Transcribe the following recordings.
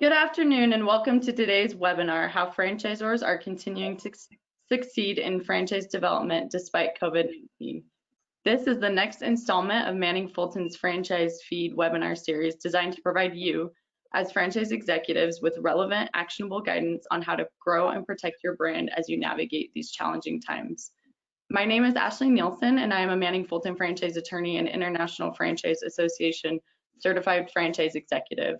Good afternoon and welcome to today's webinar, How Franchisors Are Continuing to Succeed in Franchise Development Despite COVID-19. This is the next installment of Manning Fulton's Franchise Feed webinar series designed to provide you, as franchise executives, with relevant, actionable guidance on how to grow and protect your brand as you navigate these challenging times. My name is Ashley Nielsen and I am a Manning Fulton franchise attorney and International Franchise Association certified franchise executive.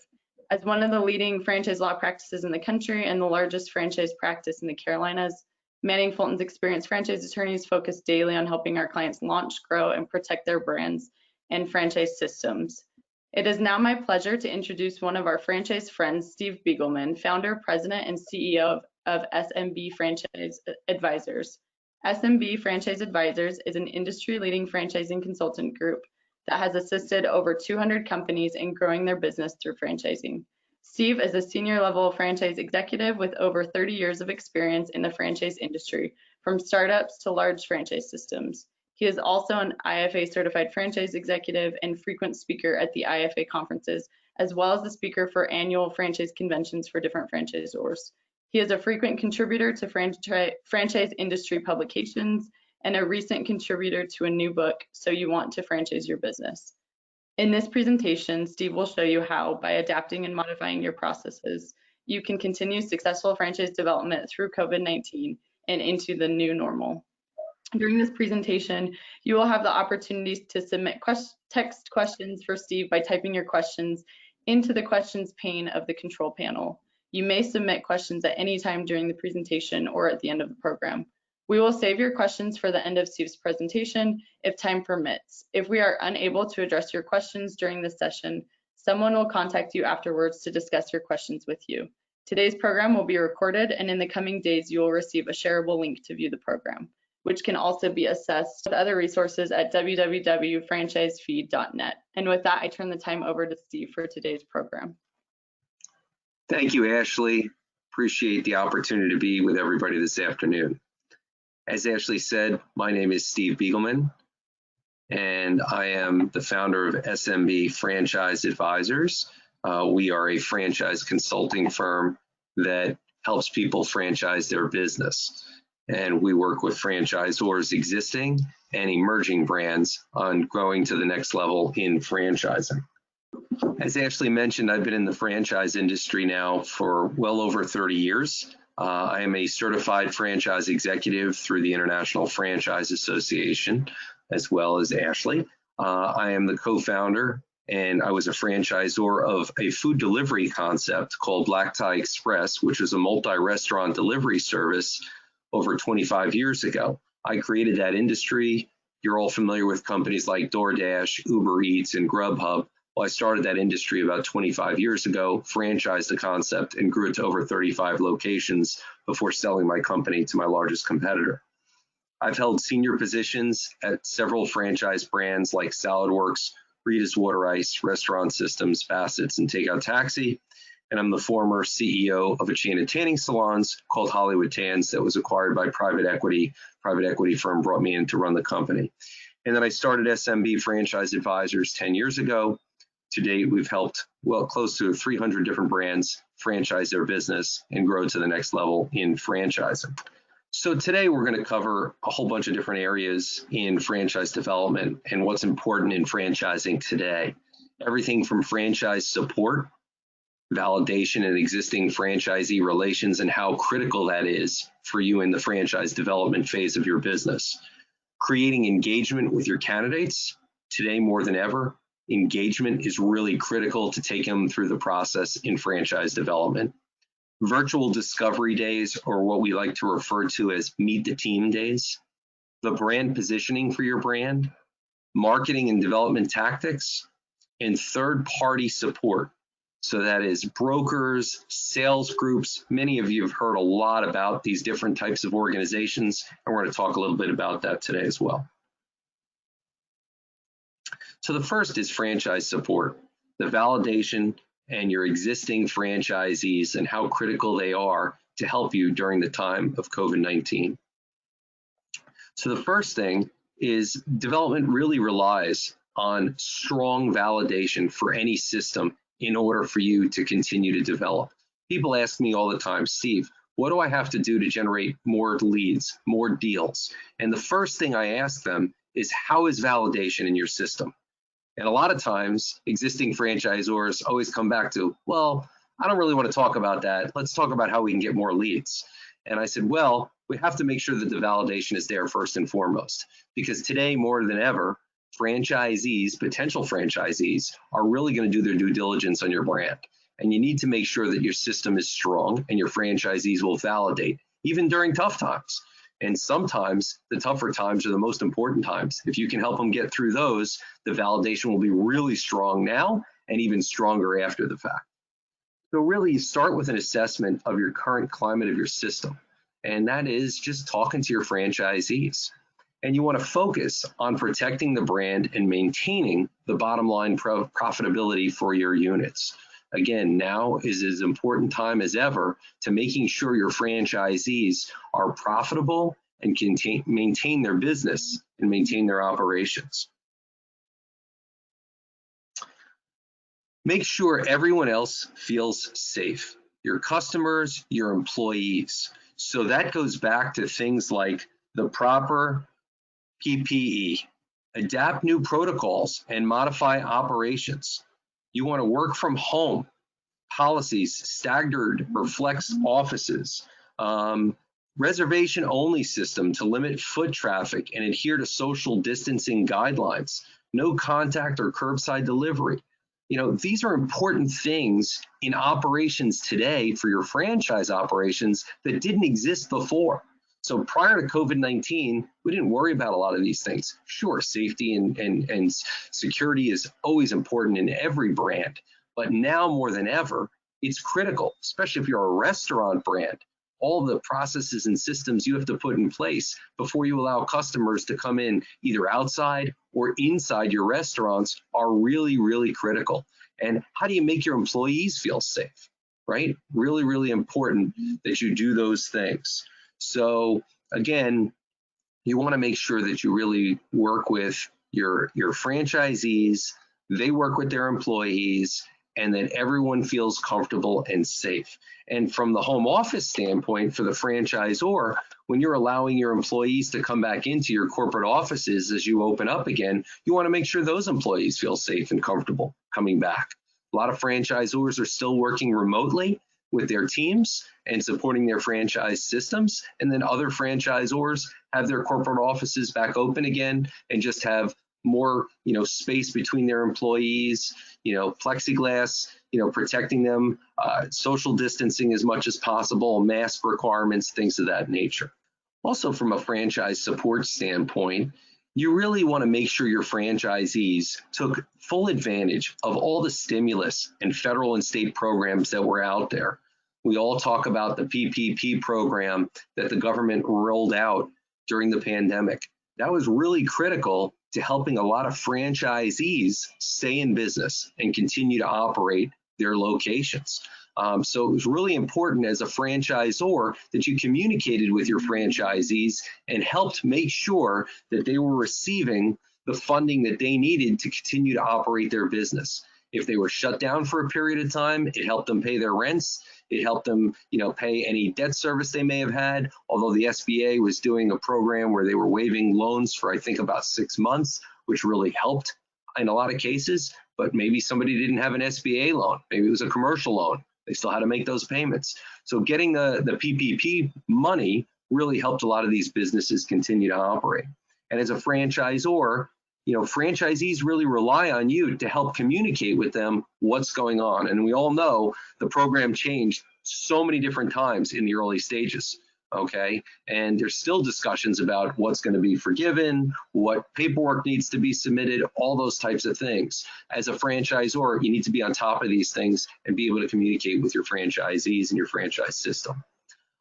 As one of the leading franchise law practices in the country and the largest franchise practice in the Carolinas, Manning Fulton's experienced franchise attorneys focus daily on helping our clients launch, grow, and protect their brands and franchise systems. It is now my pleasure to introduce one of our franchise friends, Steve Biegelman, founder, president, and CEO of SMB Franchise Advisors. SMB Franchise Advisors is an industry-leading franchising consultant group that has assisted over 200 companies in growing their business through franchising. Steve is a senior level franchise executive with over 30 years of experience in the franchise industry, from startups to large franchise systems. He is also an IFA certified franchise executive and frequent speaker at the IFA conferences, as well as the speaker for annual franchise conventions for different franchisors. He is a frequent contributor to franchise industry publications and a recent contributor to a new book, So You Want to Franchise Your Business. In this presentation, Steve will show you how, by adapting and modifying your processes, you can continue successful franchise development through COVID-19 and into the new normal. During this presentation, you will have the opportunity to submit text questions for Steve by typing your questions into the questions pane of the control panel. You may submit questions at any time during the presentation or at the end of the program. We will save your questions for the end of Steve's presentation if time permits. If we are unable to address your questions during this session, someone will contact you afterwards to discuss your questions with you. Today's program will be recorded, and in the coming days, you will receive a shareable link to view the program, which can also be accessed with other resources at www.franchisefeed.net. And with that, I turn the time over to Steve for today's program. Thank you, Ashley. Appreciate the opportunity to be with everybody this afternoon. As Ashley said, my name is Steve Biegelman, and I am the founder of SMB Franchise Advisors. We are a franchise consulting firm that helps people franchise their business. And we work with franchisors, existing and emerging brands, on growing to the next level in franchising. As Ashley mentioned, I've been in the franchise industry now for well over 30 years. I am a certified franchise executive through the International Franchise Association, as well as Ashley. I am the co-founder, and I was a franchisor of a food delivery concept called Black Tie Express, which was a multi-restaurant delivery service over 25 years ago. I created that industry. You're all familiar with companies like DoorDash, Uber Eats, and Grubhub. Well, I started that industry about 25 years ago, franchised the concept, and grew it to over 35 locations before selling my company to my largest competitor. I've held senior positions at several franchise brands like SaladWorks, Rita's Water Ice, Restaurant Systems, Bassett's, and Takeout Taxi. And I'm the former CEO of a chain of tanning salons called Hollywood Tans that was acquired by private equity. Private equity firm brought me in to run the company. And then I started SMB Franchise Advisors 10 years ago. To date, we've helped close to 300 different brands franchise their business and grow to the next level in franchising. So today we're going to cover a whole bunch of different areas in franchise development and what's important in franchising today. Everything from franchise support, validation and existing franchisee relations, and how critical that is for you in the franchise development phase of your business. Creating engagement with your candidates. Today more than ever, engagement is really critical to take them through the process in franchise development. Virtual discovery days, or what we like to refer to as meet the team days. The brand positioning for your brand, marketing and development tactics, and third-party support. So that is brokers, sales groups. Many of you have heard a lot about these different types of organizations, and we're going to talk a little bit about that today as well. So the first is franchise support, the validation and your existing franchisees and how critical they are to help you during the time of COVID-19. So the first thing is development really relies on strong validation for any system in order for you to continue to develop. People ask me all the time, Steve, what do I have to do to generate more leads, more deals? And the first thing I ask them is, how is validation in your system? And a lot of times, existing franchisors always come back to, well, I don't really want to talk about that. Let's talk about how we can get more leads. And I said, well, we have to make sure that the validation is there first and foremost, because today more than ever, franchisees, potential franchisees, are really going to do their due diligence on your brand. And you need to make sure that your system is strong and your franchisees will validate, even during tough times. And sometimes the tougher times are the most important times. If you can help them get through those, the validation will be really strong now and even stronger after the fact. So really, you start with an assessment of your current climate of your system. And that is just talking to your franchisees. And you want to focus on protecting the brand and maintaining the bottom line profitability for your units. Again, now is as important time as ever to making sure your franchisees are profitable and can maintain their business and maintain their operations. Make sure everyone else feels safe, your customers, your employees. So that goes back to things like the proper PPE, adapt new protocols and modify operations. You want to work from home, policies, staggered or flex offices, reservation only system to limit foot traffic and adhere to social distancing guidelines, no contact or curbside delivery. You know, these are important things in operations today for your franchise operations that didn't exist before. So prior to COVID-19, we didn't worry about a lot of these things. Sure, safety and security is always important in every brand, but now more than ever, it's critical, especially if you're a restaurant brand. All the processes and systems you have to put in place before you allow customers to come in either outside or inside your restaurants are really, really critical. And how do you make your employees feel safe, right? Really, really important that you do those things. So again, you want to make sure that you really work with your franchisees, they work with their employees, and that everyone feels comfortable and safe. And from the home office standpoint for the franchisor, when you're allowing your employees to come back into your corporate offices as you open up again, you want to make sure those employees feel safe and comfortable coming back. A lot of franchisors are still working remotely with their teams and supporting their franchise systems. And then other franchisors have their corporate offices back open again and just have more, space between their employees, plexiglass, protecting them, social distancing as much as possible, mask requirements, things of that nature. Also, from a franchise support standpoint, you really want to make sure your franchisees took full advantage of all the stimulus and federal and state programs that were out there. We all talk about the PPP program that the government rolled out during the pandemic. That was really critical to helping a lot of franchisees stay in business and continue to operate their locations. So it was really important as a franchisor that you communicated with your franchisees and helped make sure that they were receiving the funding that they needed to continue to operate their business. If they were shut down for a period of time, it helped them pay their rents. It helped them, pay any debt service they may have had. Although the SBA was doing a program where they were waiving loans for, I think, about 6 months, which really helped in a lot of cases. But maybe somebody didn't have an SBA loan. Maybe it was a commercial loan. They still had to make those payments. So getting the PPP money really helped a lot of these businesses continue to operate. And as a franchisor, franchisees really rely on you to help communicate with them what's going on. And we all know the program changed so many different times in the early stages, okay? And there's still discussions about what's going to be forgiven, what paperwork needs to be submitted, all those types of things. As a franchisor, you need to be on top of these things and be able to communicate with your franchisees and your franchise system.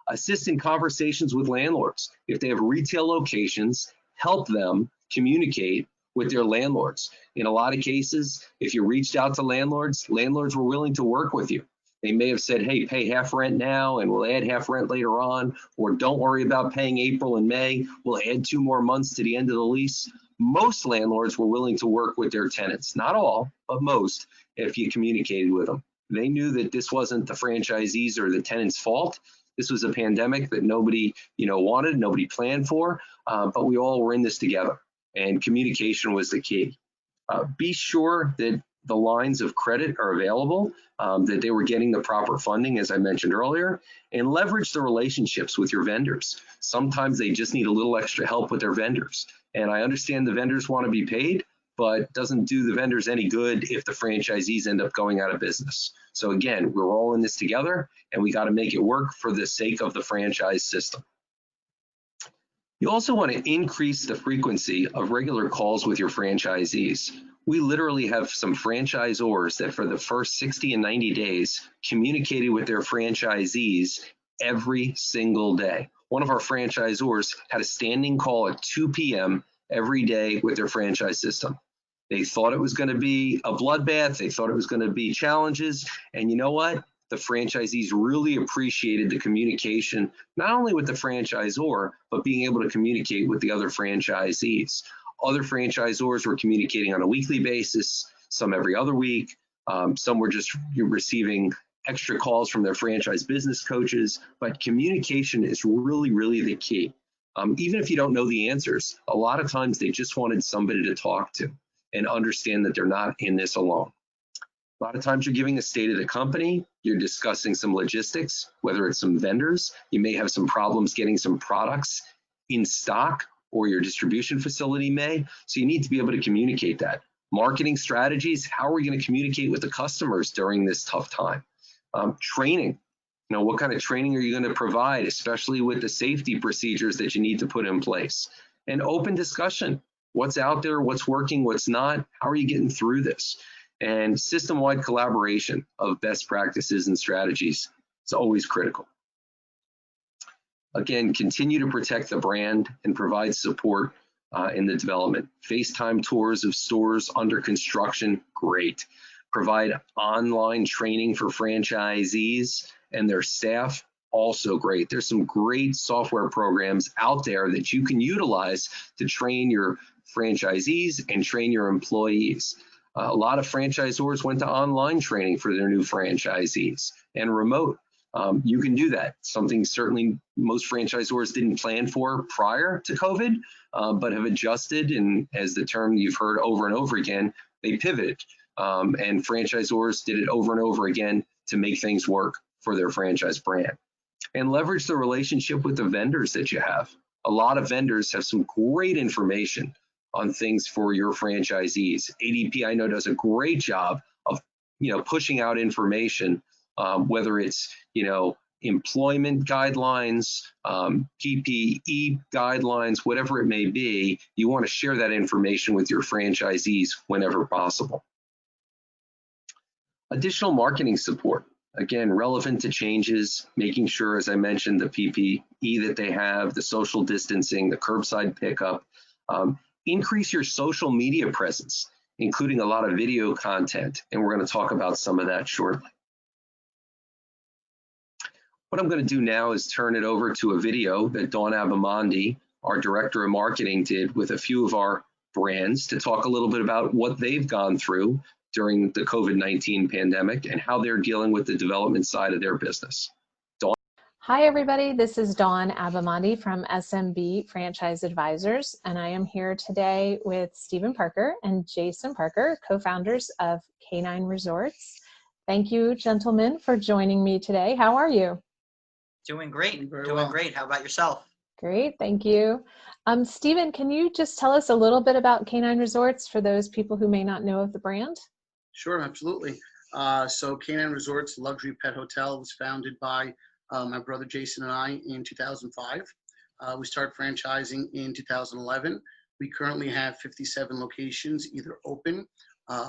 Assist in conversations with landlords. If they have retail locations, help them communicate with their landlords. In a lot of cases, if you reached out to landlords were willing to work with you. They may have said, hey, pay half rent now and we'll add half rent later on, or don't worry about paying April and May, we'll add 2 more months to the end of the lease. most landlords were willing to work with their tenants. Not all, but most, if you communicated with them. They knew that this wasn't the franchisees or the tenants' fault. This was a pandemic that nobody, wanted, nobody planned for, but we all were in this together, and communication was the key. Be sure that the lines of credit are available, that they were getting the proper funding, as I mentioned earlier, and leverage the relationships with your vendors. Sometimes they just need a little extra help with their vendors. And I understand the vendors want to be paid, but it doesn't do the vendors any good if the franchisees end up going out of business. So again, we're all in this together, and we got to make it work for the sake of the franchise system. You also want to increase the frequency of regular calls with your franchisees. We literally have some franchisors that for the first 60 and 90 days communicated with their franchisees every single day. One of our franchisors had a standing call at 2 p.m. every day with their franchise system. They thought it was going to be a bloodbath. They thought it was going to be challenges. And you know what? The franchisees really appreciated the communication, not only with the franchisor, but being able to communicate with the other franchisees. Other franchisors were communicating on a weekly basis, some every other week. Some were just receiving extra calls from their franchise business coaches, but communication is really, really the key. Even if you don't know the answers, a lot of times they just wanted somebody to talk to and understand that they're not in this alone. A lot of times you're giving a state of the company, you're discussing some logistics, whether it's some vendors, you may have some problems getting some products in stock, or your distribution facility may. So you need to be able to communicate that. Marketing strategies, how are we going to communicate with the customers during this tough time? Training, what kind of training are you going to provide, especially with the safety procedures that you need to put in place? And open discussion, what's out there, what's working, what's not, how are you getting through this? And system-wide collaboration of best practices and strategies is always critical. Again, continue to protect the brand and provide support in the development. FaceTime tours of stores under construction, great. Provide online training for franchisees and their staff, also great. There's some great software programs out there that you can utilize to train your franchisees and train your employees. A lot of franchisors went to online training for their new franchisees and remote. You can do that. Something certainly most franchisors didn't plan for prior to COVID, but have adjusted. And as the term you've heard over and over again, they pivoted. And franchisors did it over and over again to make things work for their franchise brand. And leverage the relationship with the vendors that you have. A lot of vendors have some great information on things for your franchisees. ADP, I know, does a great job of pushing out information, whether it's employment guidelines, PPE guidelines, whatever it may be. You want to share that information with your franchisees whenever possible. Additional marketing support, again, relevant to changes, making sure, as I mentioned, the PPE that they have, the social distancing, the curbside pickup. Increase your social media presence, including a lot of video content, and we're going to talk about some of that shortly. What I'm going to do now is turn it over to a video that Dawn Abamondi, our Director of Marketing, did with a few of our brands to talk a little bit about what they've gone through during the COVID-19 pandemic and how they're dealing with the development side of their business. Dawn? Hi, everybody. This is Dawn Abamondi from SMB Franchise Advisors, and I am here today with Stephen Parker and Jason Parker, co-founders of Canine Resorts. Thank you, gentlemen, for joining me today. How are you? Doing great. Very Doing well. great. How about yourself? Great, thank you. Stephen, can you just tell us a little bit about Canine Resorts for those people who may not know of the brand? Sure, absolutely. So Canine Resorts Luxury Pet Hotel was founded by my brother Jason and I in 2005. We started franchising in 2011. We currently have 57 locations, either open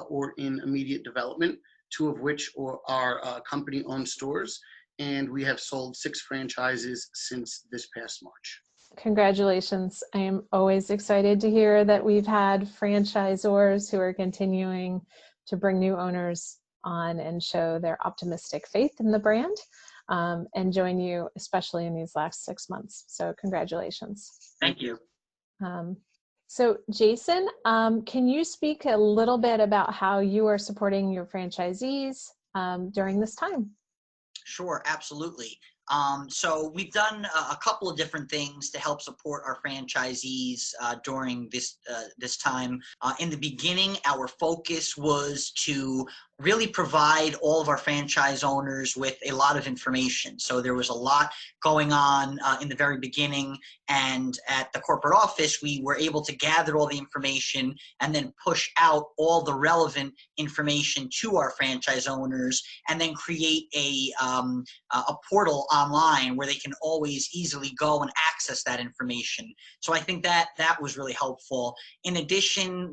or in immediate development, 2 of which are company-owned stores. And we have sold 6 franchises since this past March. Congratulations. I am always excited to hear that we've had franchisors who are continuing to bring new owners on and show their optimistic faith in the brand and join you, especially in these last 6 months. So congratulations. Thank you. So Jason, can you speak a little bit about how you are supporting your franchisees during this time? Sure, absolutely. So we've done a couple of different things to help support our franchisees during this time. In the beginning, our focus was to really provide all of our franchise owners with a lot of information. So there was a lot going on in the very beginning, and at the corporate office, we were able to gather all the information and then push out all the relevant information to our franchise owners, and then create a portal online where they can always easily go and access that information. So I think that was really helpful. In addition,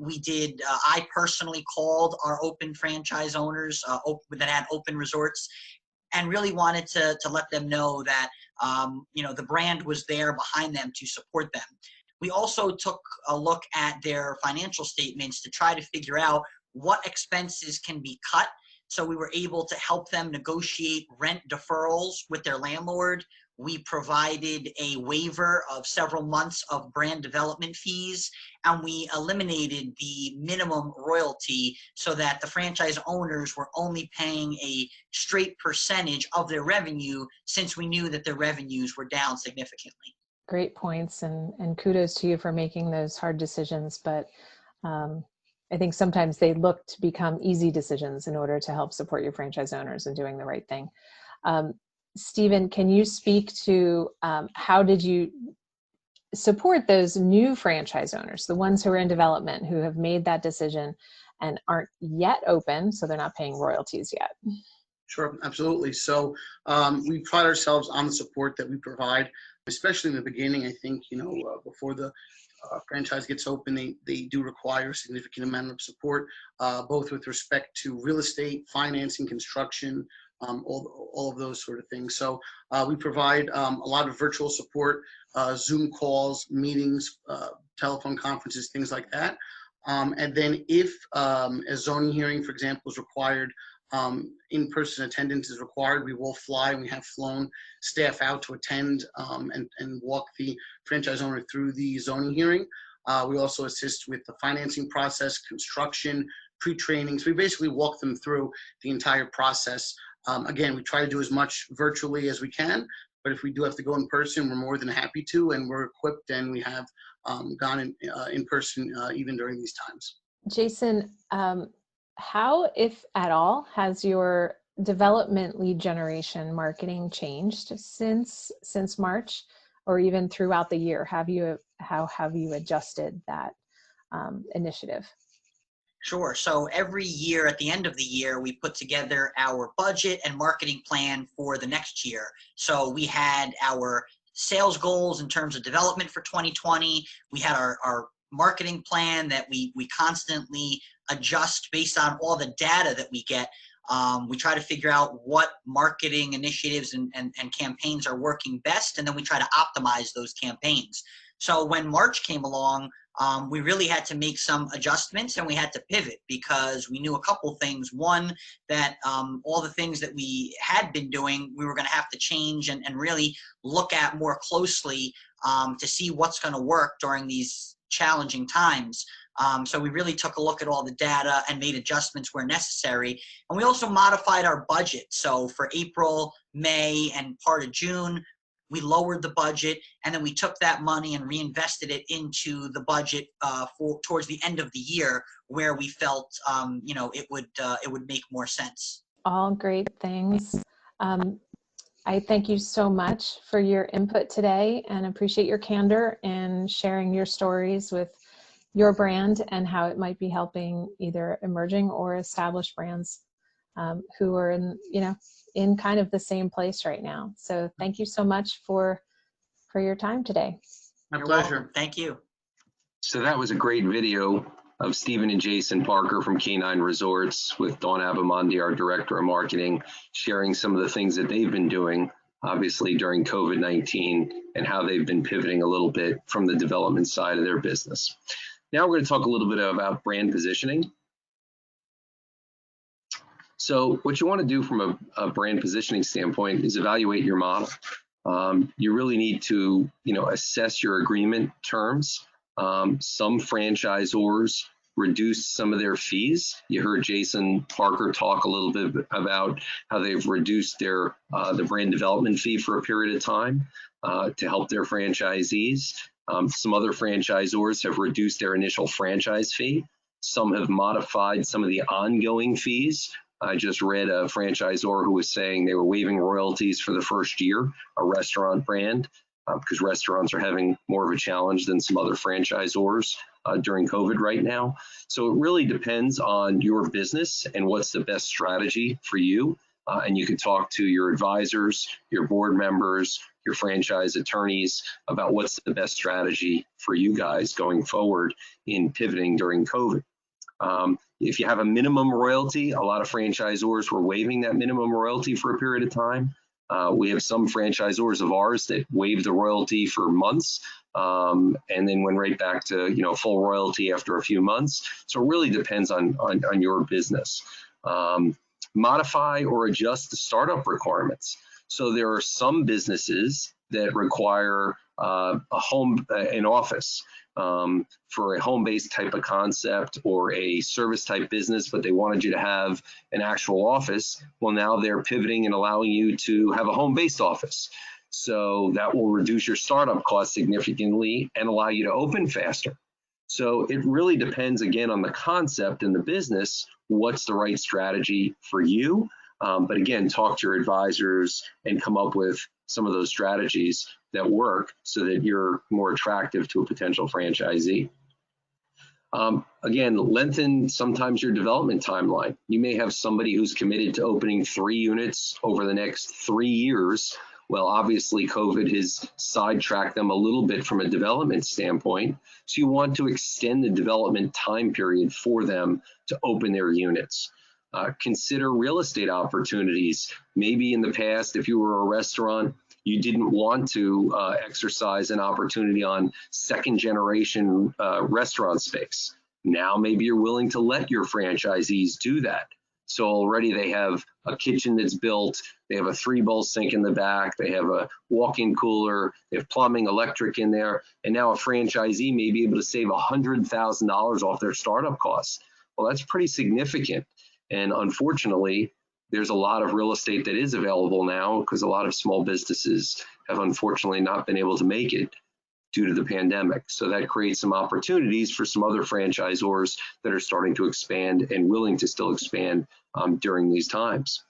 I personally called our open franchise owners that had open resorts, and really wanted to let them know that the brand was there behind them to support them. We also took a look at their financial statements to try to figure out what expenses can be cut. So we were able to help them negotiate rent deferrals with their landlord. We provided a waiver of several months of brand development fees, and we eliminated the minimum royalty so that the franchise owners were only paying a straight percentage of their revenue, since we knew that their revenues were down significantly. Great points, and kudos to you for making those hard decisions. But I think sometimes they look to become easy decisions in order to help support your franchise owners in doing the right thing. Stephen, can you speak to how did you support those new franchise owners, the ones who are in development, who have made that decision and aren't yet open, so they're not paying royalties yet? Sure, absolutely. So we pride ourselves on the support that we provide, especially in the beginning. I think, before the franchise gets open, they do require a significant amount of support, both with respect to real estate, financing, construction, all of those sort of things. So we provide a lot of virtual support, Zoom calls, meetings, telephone conferences, things like that. And then if a zoning hearing, for example, is required, in-person attendance is required, we will fly, and we have flown staff out to attend and walk the franchise owner through the zoning hearing. We also assist with the financing process, construction, pre-training. So we basically walk them through the entire process. Again, we try to do as much virtually as we can, but if we do have to go in person, we're more than happy to, and we're equipped, and we have gone in person even during these times. Jason, how, if at all, has your development lead generation marketing changed since March, or even throughout the year? How have you adjusted that initiative? Sure. So every year at the end of the year, we put together our budget and marketing plan for the next year. So we had our sales goals in terms of development for 2020. We had our marketing plan that we constantly adjust based on all the data that we get. We try to figure out what marketing initiatives and campaigns are working best, and then we try to optimize those campaigns. So when March came along, we really had to make some adjustments, and we had to pivot because we knew a couple things. One, that all the things that we had been doing, we were going to have to change and really look at more closely to see what's going to work during these challenging times. So we really took a look at all the data and made adjustments where necessary. And we also modified our budget. So for April, May, and part of June, we lowered the budget, and then we took that money and reinvested it into the budget towards the end of the year, where we felt it would make more sense. All great things. I thank you so much for your input today, and appreciate your candor in sharing your stories with your brand and how it might be helping either emerging or established brands who are in kind of the same place right now. So thank you so much for your time today. My You're pleasure. welcome. Thank you. So that was a great video of Stephen and Jason Parker from K9 Resorts with Dawn Abamonde, our Director of Marketing, sharing some of the things that they've been doing, obviously during COVID-19, and how they've been pivoting a little bit from the development side of their business. Now we're going to talk a little bit about brand positioning. So what you want to do from a brand positioning standpoint is evaluate your model. You really need to, assess your agreement terms Some franchisors reduced some of their fees. You heard Jason Parker talk a little bit about how they've reduced their the brand development fee for a period of time to help their franchisees. Some other franchisors have reduced their initial franchise fee. Some have modified some of the ongoing fees. I just read a franchisor who was saying they were waiving royalties for the first year, a restaurant brand, because restaurants are having more of a challenge than some other franchisors during COVID right now. So it really depends on your business and what's the best strategy for you. And you can talk to your advisors, your board members, your franchise attorneys about what's the best strategy for you guys going forward in pivoting during COVID. If you have a minimum royalty, a lot of franchisors were waiving that minimum royalty for a period of time. We have some franchisors of ours that waived the royalty for months and then went right back to full royalty after a few months. So it really depends on your business. Modify or adjust the startup requirements. So there are some businesses that require an office for a home-based type of concept or a service type business, but they wanted you to have an actual office. Well, now they're pivoting and allowing you to have a home-based office. So that will reduce your startup costs significantly and allow you to open faster. So it really depends, again, on the concept and the business, what's the right strategy for you. But again, talk to your advisors and come up with some of those strategies that work so that you're more attractive to a potential franchisee. Again, lengthen sometimes your development timeline. You may have somebody who's committed to opening 3 units over the next 3 years. Well, obviously COVID has sidetracked them a little bit from a development standpoint. So you want to extend the development time period for them to open their units. Consider real estate opportunities. Maybe in the past, if you were a restaurant, you didn't want to exercise an opportunity on second generation restaurant space. Now maybe you're willing to let your franchisees do that. So already they have a kitchen that's built, they have a 3-bowl sink in the back, they have a walk-in cooler, they have plumbing, electric in there, and now a franchisee may be able to save $100,000 off their startup costs. Well, that's pretty significant. And unfortunately, there's a lot of real estate that is available now because a lot of small businesses have unfortunately not been able to make it due to the pandemic. So that creates some opportunities for some other franchisors that are starting to expand and willing to still expand during these times.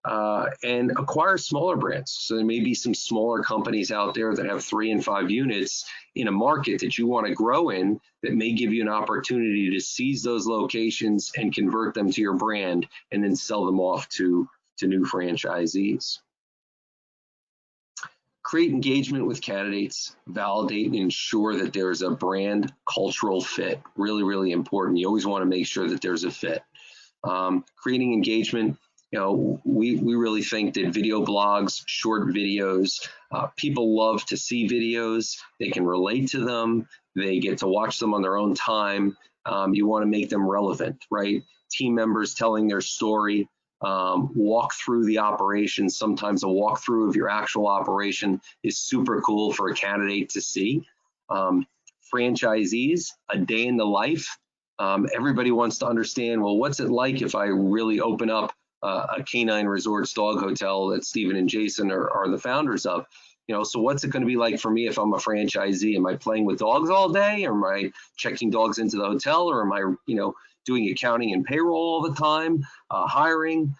And acquire smaller brands. So there may be some smaller companies out there that have 3 and 5 units in a market that you want to grow in that may give you an opportunity to seize those locations and convert them to your brand and then sell them off to new franchisees. Create engagement with candidates, validate and ensure that there's a brand cultural fit. Really, really important. You always want to make sure that there's a fit. Creating engagement. We really think that video blogs, short videos, people love to see videos. They can relate to them. They get to watch them on their own time. You want to make them relevant, right? Team members telling their story, walk through the operation. Sometimes a walkthrough of your actual operation is super cool for a candidate to see. Franchisees, a day in the life. Everybody wants to understand, well, what's it like if I really open up a Canine Resorts dog hotel that Stephen and Jason are the founders of? So what's it going to be like for me if I'm a franchisee? Am I playing with dogs all day, or am I checking dogs into the hotel, or am I, doing accounting and payroll all the time, hiring,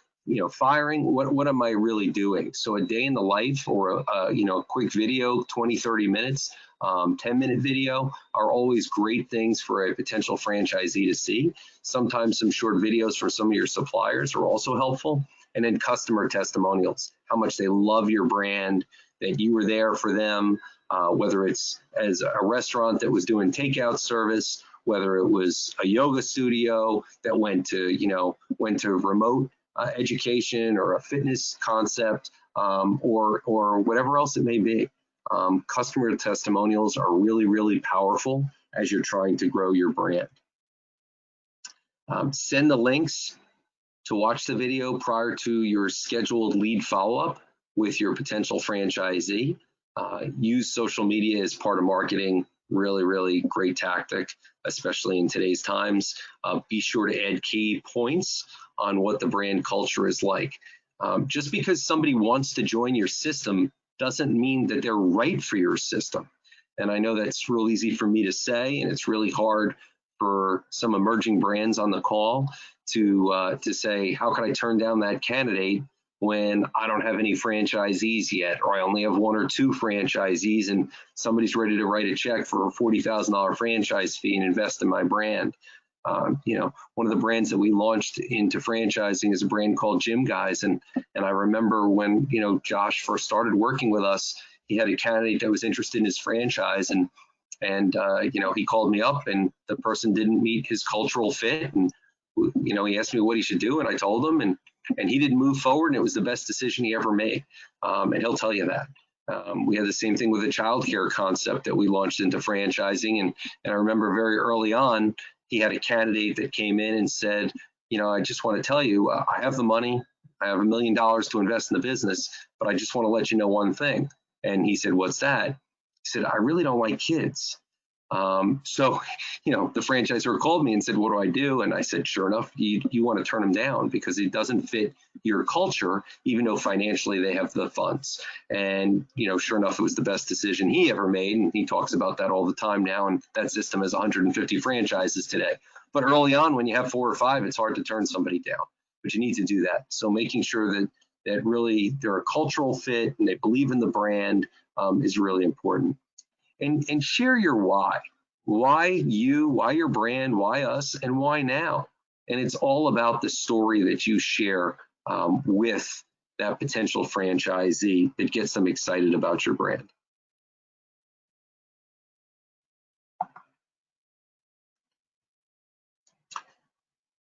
firing? What am I really doing? So a day in the life or a quick video, 20, 30 minutes, 10-minute video are always great things for a potential franchisee to see. Sometimes some short videos for some of your suppliers are also helpful. And then customer testimonials, how much they love your brand, that you were there for them, whether it's as a restaurant that was doing takeout service, whether it was a yoga studio that went to remote education or a fitness concept, or whatever else it may be. Customer testimonials are really, really powerful as you're trying to grow your brand. Send the links to watch the video prior to your scheduled lead follow-up with your potential franchisee. Use social media as part of marketing Really, really great tactic, especially in today's times. Be sure to add key points on what the brand culture is like. Just because somebody wants to join your system doesn't mean that they're right for your system. And I know that's real easy for me to say, and it's really hard for some emerging brands on the call to say, how can I turn down that candidate when I don't have any franchisees yet, or I only have 1 or 2 franchisees and somebody's ready to write a check for a $40,000 franchise fee and invest in my brand. You know, one of the brands that we launched into franchising is a brand called Gym Guys. And I remember when, you know, Josh first started working with us, he had a candidate that was interested in his franchise, and you know, he called me up and the person didn't meet his cultural fit. And, you know, he asked me what he should do, and I told him, and he didn't move forward, and it was the best decision he ever made. And he'll tell you that. We had the same thing with a childcare concept that we launched into franchising. And I remember very early on, he had a candidate that came in and said, you know, I just want to tell you, I have the money. I have $1 million to invest in the business, but I just want to let you know one thing. And he said, what's that? He said, I really don't like kids. So, you know, the franchisor called me and said, what do I do? And I said, sure enough, you want to turn them down because it doesn't fit your culture, even though financially they have the funds. And, you know, sure enough, it was the best decision he ever made. And he talks about that all the time now. And that system has 150 franchises today. But early on, when you have 4 or 5, it's hard to turn somebody down, but you need to do that. So making sure that really they're a cultural fit and they believe in the brand is really important. And share your why. Why you, why your brand, why us, and why now? And it's all about the story that you share with that potential franchisee that gets them excited about your brand.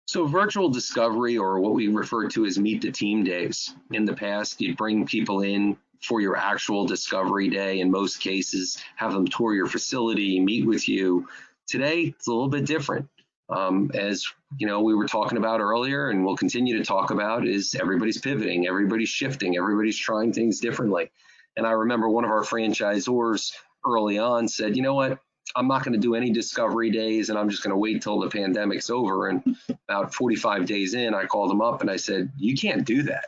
So virtual discovery, or what we refer to as meet the team days. In the past, you'd bring people in for your actual discovery day, in most cases, have them tour your facility, meet with you. Today, it's a little bit different. As you know, we were talking about earlier, and we'll continue to talk about, is everybody's pivoting, everybody's shifting, everybody's trying things differently. And I remember one of our franchisors early on said, you know what, I'm not going to do any discovery days, and I'm just going to wait till the pandemic's over. And about 45 days in, I called him up and I said, you can't do that.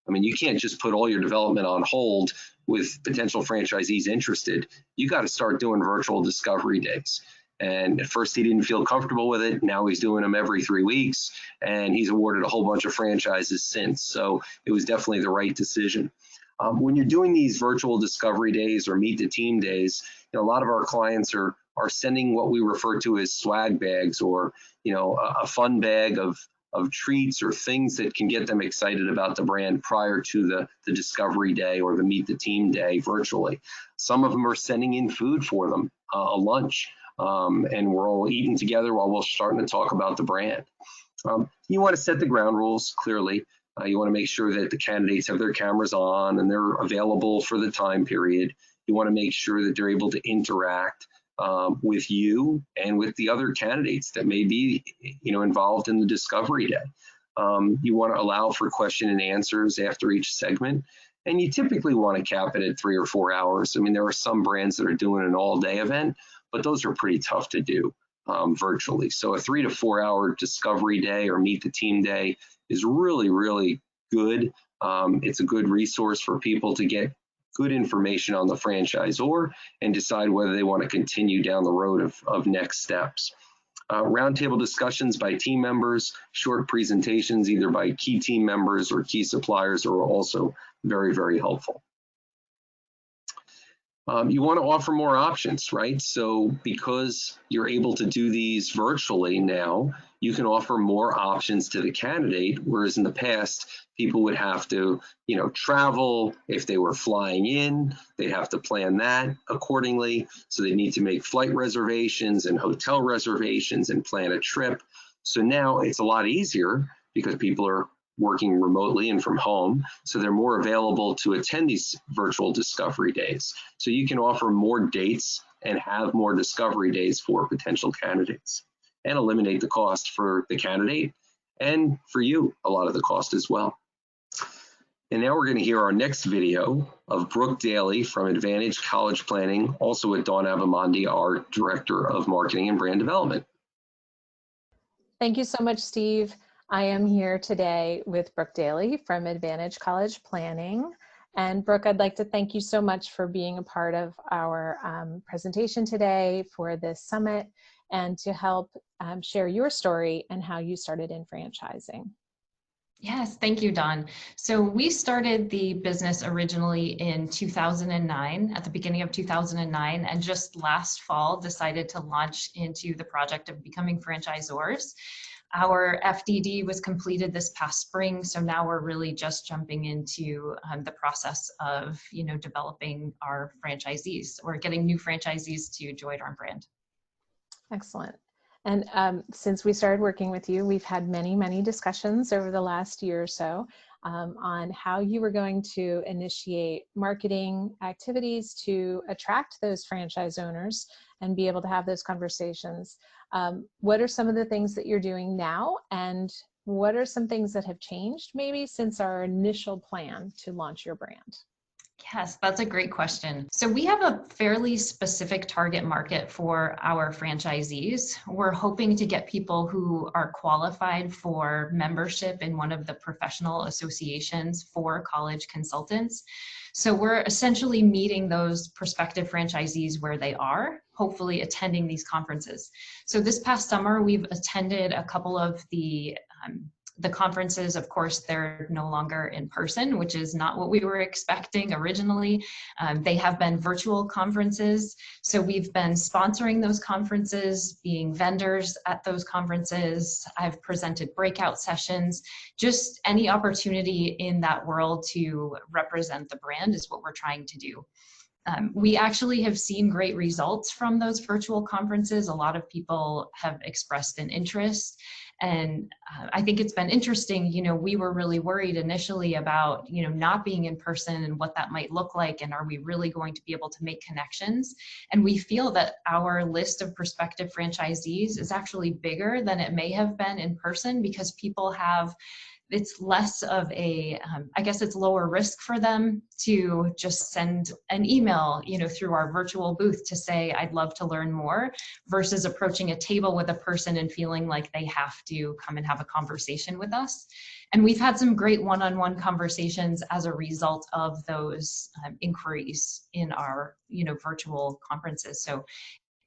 I mean, you can't just put all your development on hold with potential franchisees interested. You got to start doing virtual discovery days. And at first he didn't feel comfortable with it. Now he's doing them every 3 weeks, and he's awarded a whole bunch of franchises since. So it was definitely the right decision. When you're doing these virtual discovery days or meet the team days, you know, a lot of our clients are sending what we refer to as swag bags, or, you know, a fun bag of treats or things that can get them excited about the brand prior to the discovery day or the meet the team day virtually. Some of them are sending in food for them, a lunch, and we're all eating together while we're starting to talk about the brand. You want to set the ground rules clearly. You want to make sure that the candidates have their cameras on and they're available for the time period. You want to make sure that they're able to interact with you and with the other candidates that may be, you know, involved in the discovery day. You want to allow for question and answers after each segment, and you typically want to cap it at 3 or 4 hours. I mean, there are some brands that are doing an all-day event, but those are pretty tough to do virtually. So a 3 to 4 hour discovery day or meet the team day is really, really good. It's a good resource for people to get good information on the franchisor and decide whether they want to continue down the road of next steps. Roundtable discussions by team members, short presentations either by key team members or key suppliers are also very, very helpful. You want to offer more options, right? So because you're able to do these virtually now, you can offer more options to the candidate, whereas in the past, people would have to, you know, travel. If they were flying in, they'd have to plan that accordingly. So they need to make flight reservations and hotel reservations and plan a trip. So now it's a lot easier because people are working remotely and from home, so they're more available to attend these virtual discovery days. So you can offer more dates and have more discovery days for potential candidates and eliminate the cost for the candidate and for you, a lot of the cost as well. And now we're going to hear our next video of Brooke Daly from Advantage College Planning, also with Dawn Abamondi, our Director of Marketing and Brand Development. Thank you so much, Steve. I am here today with Brooke Daly from Advantage College Planning. And Brooke, I'd like to thank you so much for being a part of our presentation today for this summit and to help share your story and how you started in franchising. Yes, thank you, Dawn. So we started the business originally in 2009, at the beginning of 2009, and just last fall decided to launch into the project of becoming franchisors. Our FDD was completed this past spring, so now we're really just jumping into the process of, developing our franchisees or getting new franchisees to join our brand. Excellent. And since we started working with you, we've had many, many discussions over the last year or so on how you were going to initiate marketing activities to attract those franchise owners and be able to have those conversations. What are some of the things that you're doing now, and what are some things that have changed maybe since our initial plan to launch your brand? Yes, that's a great question. So we have a fairly specific target market for our franchisees. We're hoping to get people who are qualified for membership in one of the professional associations for college consultants. So we're essentially meeting those prospective franchisees where they are, hopefully attending these conferences. So this past summer, we've attended a couple of the conferences. Of course, they're no longer in person, which is not what we were expecting originally. They have been virtual conferences. So we've been sponsoring those conferences, being vendors at those conferences. I've presented breakout sessions. Just any opportunity in that world to represent the brand is what we're trying to do. We actually have seen great results from those virtual conferences. A lot of people have expressed an interest. And I think it's been interesting, we were really worried initially about, not being in person and what that might look like. And are we really going to be able to make connections? And we feel that our list of prospective franchisees is actually bigger than it may have been in person, because people have, it's less of a, I guess it's lower risk for them to just send an email, through our virtual booth to say, I'd love to learn more, versus approaching a table with a person and feeling like they have to come and have a conversation with us. And we've had some great one-on-one conversations as a result of those inquiries in our, virtual conferences. So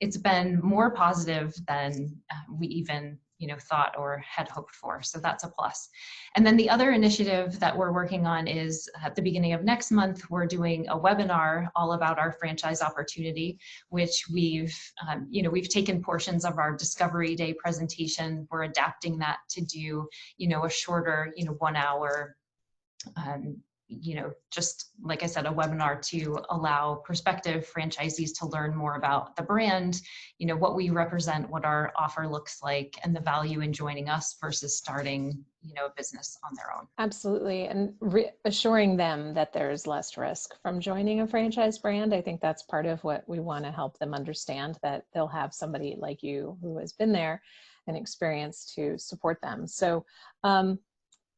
it's been more positive than we even thought or had hoped for. So that's a plus. And then the other initiative that we're working on is at the beginning of next month, we're doing a webinar all about our franchise opportunity, which we've taken portions of our Discovery Day presentation. We're adapting that to do, a shorter, 1 hour, just like I said, a webinar to allow prospective franchisees to learn more about the brand, what we represent, what our offer looks like, and the value in joining us versus starting, a business on their own. Absolutely. And reassuring them that there's less risk from joining a franchise brand. I think that's part of what we want to help them understand, that they'll have somebody like you who has been there and experienced to support them. So,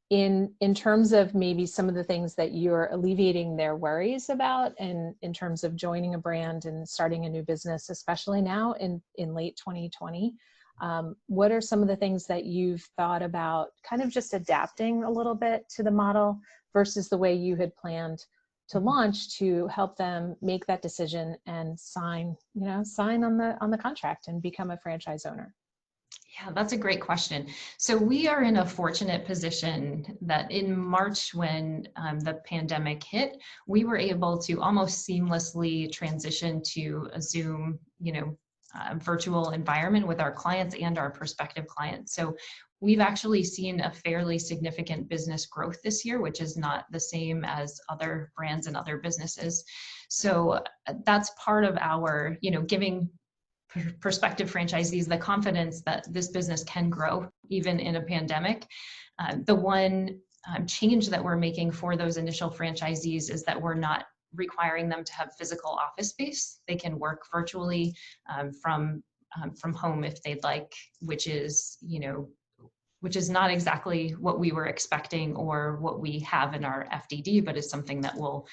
in terms of maybe some of the things that you're alleviating their worries about, and in terms of joining a brand and starting a new business, especially now in late 2020, what are some of the things that you've thought about kind of just adapting a little bit to the model versus the way you had planned to launch, to help them make that decision and sign on the contract and become a franchise owner? Yeah, that's a great question. So we are in a fortunate position that in March, when the pandemic hit, we were able to almost seamlessly transition to a Zoom, virtual environment with our clients and our prospective clients. So we've actually seen a fairly significant business growth this year, which is not the same as other brands and other businesses. So that's part of our, giving prospective franchisees the confidence that this business can grow even in a pandemic. The one change that we're making for those initial franchisees is that we're not requiring them to have physical office space. They can work virtually from home if they'd like, which which is not exactly what we were expecting or what we have in our FDD, but is something that we'll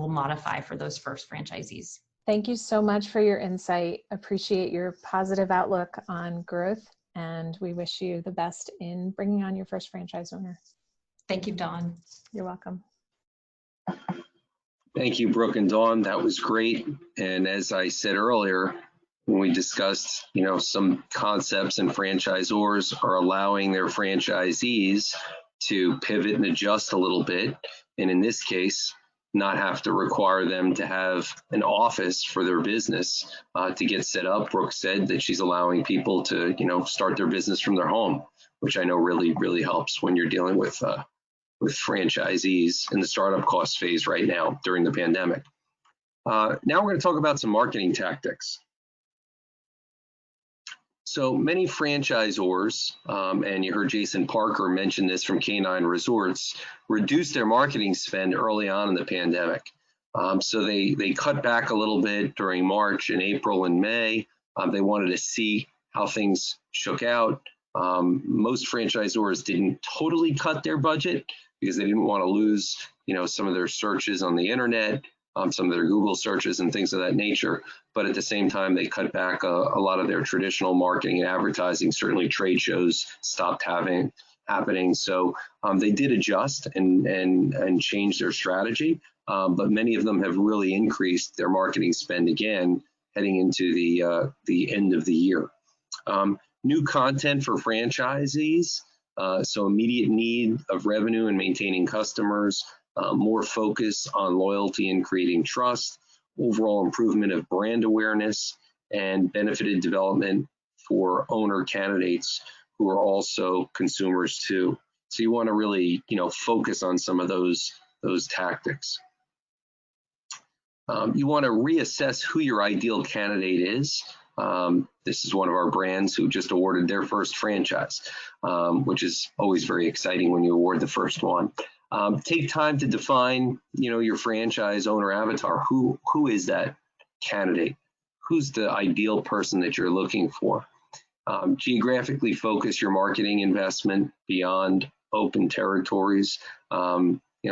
modify for those first franchisees. Thank you so much for your insight. Appreciate your positive outlook on growth, and we wish you the best in bringing on your first franchise owner. Thank you, Dawn. You're welcome. Thank you, Brooke and Dawn. That was great. And as I said earlier, when we discussed, some concepts and franchisors are allowing their franchisees to pivot and adjust a little bit. And in this case, not have to require them to have an office for their business to get set up. Brooke said that she's allowing people to, start their business from their home, which I know really, really helps when you're dealing with franchisees in the startup cost phase right now during the pandemic. Now we're going to talk about some marketing tactics. So many franchisors, and you heard Jason Parker mention this from K9 Resorts, reduced their marketing spend early on in the pandemic. So they cut back a little bit during March and April and May. They wanted to see how things shook out. Most franchisors didn't totally cut their budget because they didn't want to lose, some of their searches on the internet, some of their Google searches and things of that nature. But at the same time, they cut back a lot of their traditional marketing and advertising. Certainly trade shows stopped happening. So they did adjust and change their strategy. But many of them have really increased their marketing spend again, heading into the end of the year. New content for franchisees. So immediate need of revenue and maintaining customers, more focus on loyalty and creating trust, overall improvement of brand awareness, and benefited development for owner candidates who are also consumers too. So you want to really, focus on some of those tactics. You want to reassess who your ideal candidate is. This is one of our brands who just awarded their first franchise, which is always very exciting when you award the first one. Take time to define, your franchise owner avatar. Who is that candidate? Who's the ideal person that you're looking for? Geographically focus your marketing investment beyond open territories.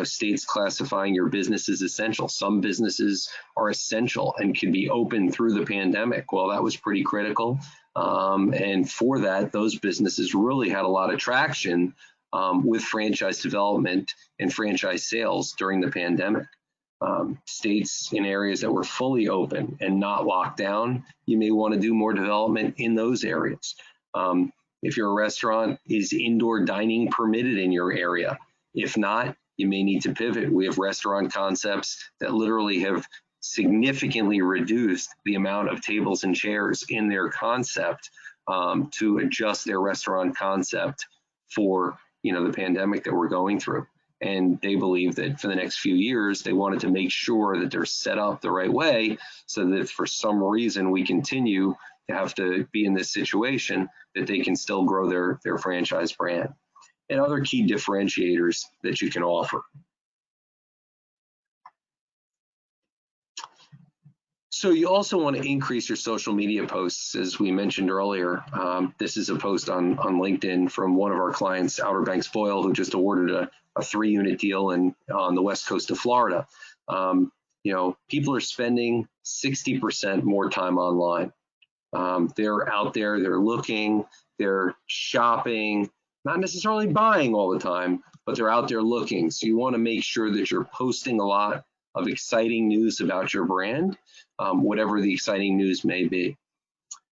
States classifying your business as essential. Some businesses are essential and can be open through the pandemic. Well, that was pretty critical. And for that, those businesses really had a lot of traction with franchise development and franchise sales during the pandemic. States in areas that were fully open and not locked down, you may want to do more development in those areas. If you're a restaurant, is indoor dining permitted in your area? If not, you may need to pivot. We have restaurant concepts that literally have significantly reduced the amount of tables and chairs in their concept to adjust their restaurant concept for the pandemic that we're going through. And they believe that for the next few years, they wanted to make sure that they're set up the right way so that if for some reason we continue to have to be in this situation, that they can still grow their franchise brand. And other key differentiators that you can offer. So you also want to increase your social media posts, as we mentioned earlier. This is a post on LinkedIn from one of our clients, Outer Banks Boyle, who just awarded a 3-unit deal on the west coast of Florida. People are spending 60% more time online. They're out there, they're looking, they're shopping, not necessarily buying all the time, but they're out there looking. So you want to make sure that you're posting a lot of exciting news about your brand, whatever the exciting news may be.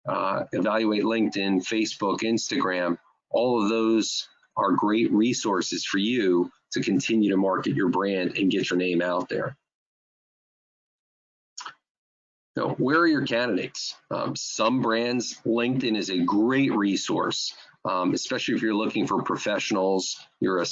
Evaluate LinkedIn, Facebook, Instagram. All of those are great resources for you to continue to market your brand and get your name out there. So where are your candidates? Some brands, LinkedIn is a great resource, especially if you're looking for professionals, you're a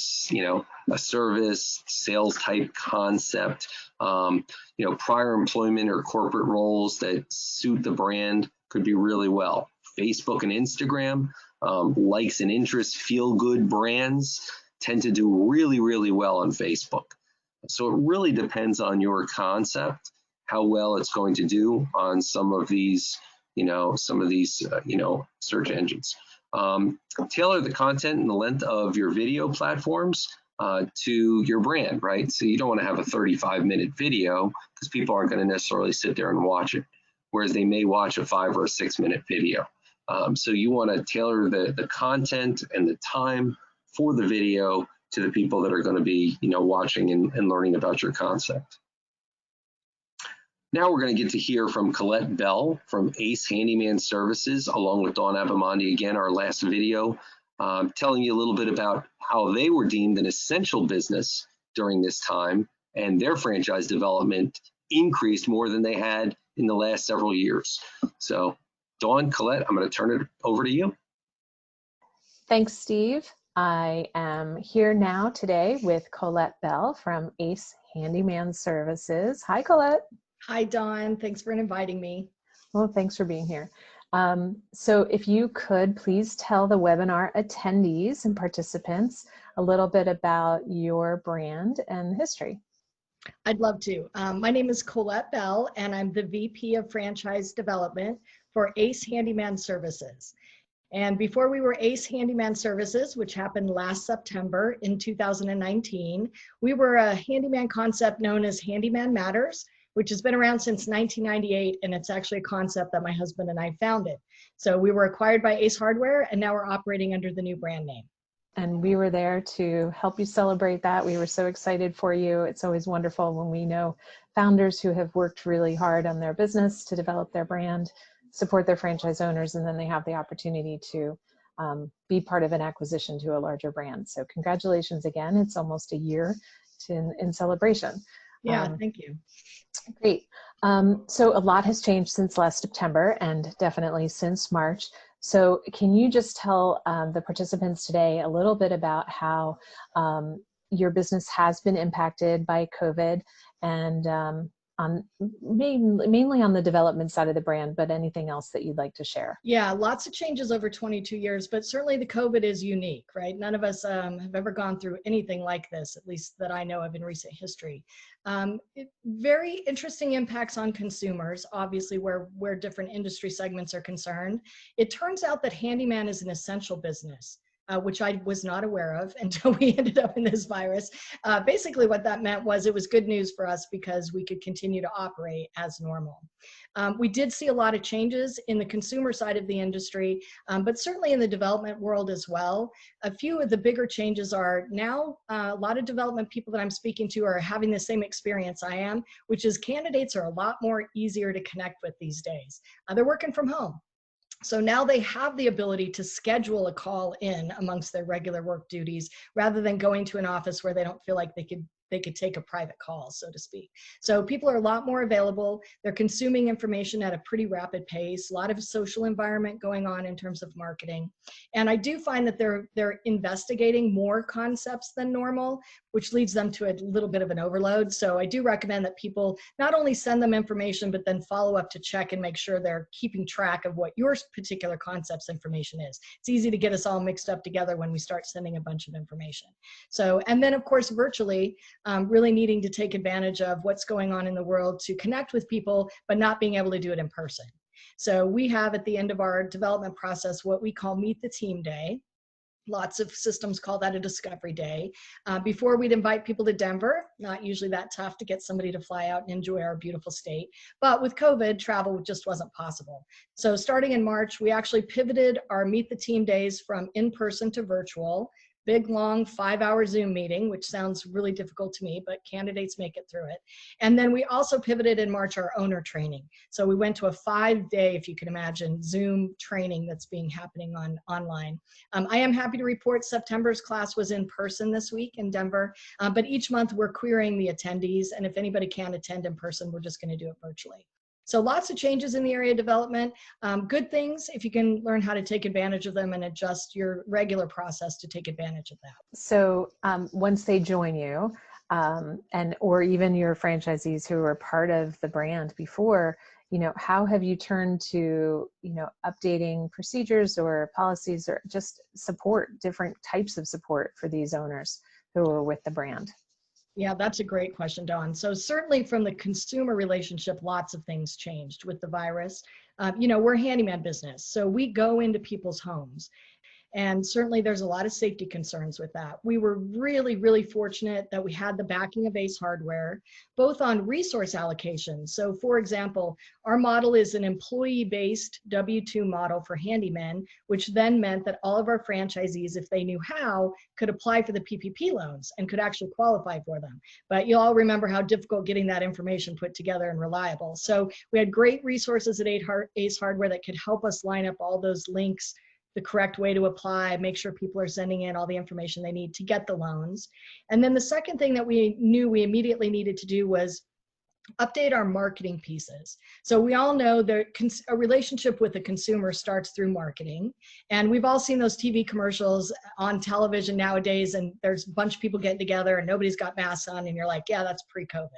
service, sales type concept, prior employment or corporate roles that suit the brand could be really well. Facebook and Instagram, likes and interests, feel good brands tend to do really, really well on Facebook. So it really depends on your concept, how well it's going to do on some of these, search engines. Tailor the content and the length of your video platforms to your brand, right? So you don't want to have a 35-minute video because people aren't going to necessarily sit there and watch it, whereas they may watch a 5 or a 6-minute video. So you want to tailor the content and the time for the video to the people that are going to be, watching and learning about your concept. Now we're going to get to hear from Colette Bell from Ace Handyman Services, along with Dawn Abamonde again, our last video, telling you a little bit about how they were deemed an essential business during this time, and their franchise development increased more than they had in the last several years. So Dawn, Colette, I'm going to turn it over to you. Thanks, Steve. I am here now today with Colette Bell from Ace Handyman Services. Hi, Colette. Hi, Dawn. Thanks for inviting me. Well, thanks for being here. So if you could please tell the webinar attendees and participants a little bit about your brand and history. I'd love to. My name is Colette Bell, and I'm the VP of Franchise Development for Ace Handyman Services. And before we were Ace Handyman Services, which happened last September in 2019, we were a handyman concept known as Handyman Matters, which has been around since 1998, and it's actually a concept that my husband and I founded. So we were acquired by Ace Hardware, and now we're operating under the new brand name. And we were there to help you celebrate that. We were so excited for you. It's always wonderful when we know founders who have worked really hard on their business to develop their brand, support their franchise owners, and then they have the opportunity to be part of an acquisition to a larger brand. So congratulations again. It's almost a year in celebration. Yeah, thank you. Great. So a lot has changed since last September and definitely since March. So can you just tell the participants today a little bit about how your business has been impacted by COVID, and mainly on the development side of the brand, but anything else that you'd like to share? Yeah, lots of changes over 22 years, but certainly the COVID is unique, right? None of us have ever gone through anything like this, at least that I know of in recent history. Very interesting impacts on consumers, obviously where different industry segments are concerned. It turns out that handyman is an essential business. Which I was not aware of until we ended up in this virus. Basically what that meant was it was good news for us because we could continue to operate as normal. We did see a lot of changes in the consumer side of the industry, but certainly in the development world as well. A few of the bigger changes are now a lot of development people that I'm speaking to are having the same experience I am, which is candidates are a lot more easier to connect with these days. They're working from home. So now they have the ability to schedule a call in amongst their regular work duties rather than going to an office where they don't feel like they could take a private call, so to speak. So people are a lot more available. They're consuming information at a pretty rapid pace, a lot of social environment going on in terms of marketing. And I do find that they're investigating more concepts than normal, which leads them to a little bit of an overload. So I do recommend that people not only send them information, but then follow up to check and make sure they're keeping track of what your particular concept's information is. It's easy to get us all mixed up together when we start sending a bunch of information. So, and then of course, virtually, really needing to take advantage of what's going on in the world to connect with people, but not being able to do it in person. So we have at the end of our development process what we call Meet the Team Day. Lots of systems call that a discovery day. Before we'd invite people to Denver, not usually that tough to get somebody to fly out and enjoy our beautiful state. But with COVID, travel just wasn't possible. So starting in March, we actually pivoted our Meet the Team days from in-person to virtual. Big, long 5-hour Zoom meeting, which sounds really difficult to me, but candidates make it through it. And then we also pivoted in March our owner training. So we went to a 5-day, if you can imagine, Zoom training that's happening online. I am happy to report September's class was in person this week in Denver, but each month we're querying the attendees, and if anybody can't attend in person, we're just going to do it virtually. So lots of changes in the area of development. Good things if you can learn how to take advantage of them and adjust your regular process to take advantage of that. So once they join you, or even your franchisees who were part of the brand before, how have you turned to, updating procedures or policies or just support, different types of support for these owners who are with the brand? Yeah, that's a great question, Dawn. So certainly from the consumer relationship, lots of things changed with the virus. We're a handyman business, so we go into people's homes. And certainly there's a lot of safety concerns with that. We were really, really fortunate that we had the backing of Ace Hardware, both on resource allocation. So for example, our model is an employee-based W-2 model for handymen, which then meant that all of our franchisees, if they knew how, could apply for the PPP loans and could actually qualify for them. But you all remember how difficult getting that information put together and reliable. So we had great resources at Ace Hardware that could help us line up all those links, the correct way to apply, make sure people are sending in all the information they need to get the loans. And then the second thing that we knew we immediately needed to do was update our marketing pieces. So we all know that a relationship with the consumer starts through marketing. And we've all seen those TV commercials on television nowadays, and there's a bunch of people getting together and nobody's got masks on, and you're like, yeah, that's pre-COVID.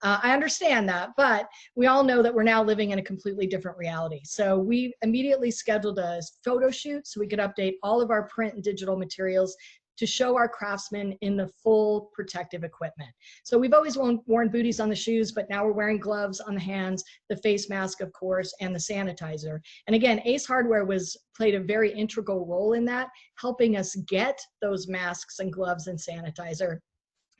I understand that, but we all know that we're now living in a completely different reality. So we immediately scheduled a photo shoot so we could update all of our print and digital materials to show our craftsmen in the full protective equipment. So we've always worn booties on the shoes, but now we're wearing gloves on the hands, the face mask, of course, and the sanitizer. And again, Ace Hardware played a very integral role in that, helping us get those masks and gloves and sanitizer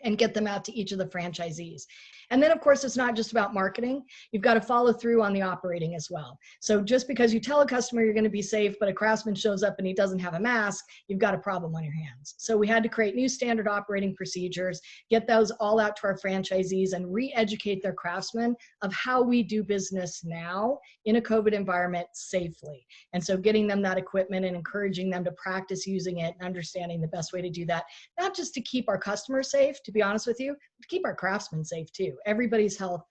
and get them out to each of the franchisees. And then of course, it's not just about marketing. You've got to follow through on the operating as well. So just because you tell a customer you're going to be safe, but a craftsman shows up and he doesn't have a mask, you've got a problem on your hands. So we had to create new standard operating procedures, get those all out to our franchisees and re-educate their craftsmen of how we do business now in a COVID environment safely. And so getting them that equipment and encouraging them to practice using it and understanding the best way to do that, not just to keep our customers safe, to be honest with you, to keep our craftsmen safe too. Everybody's health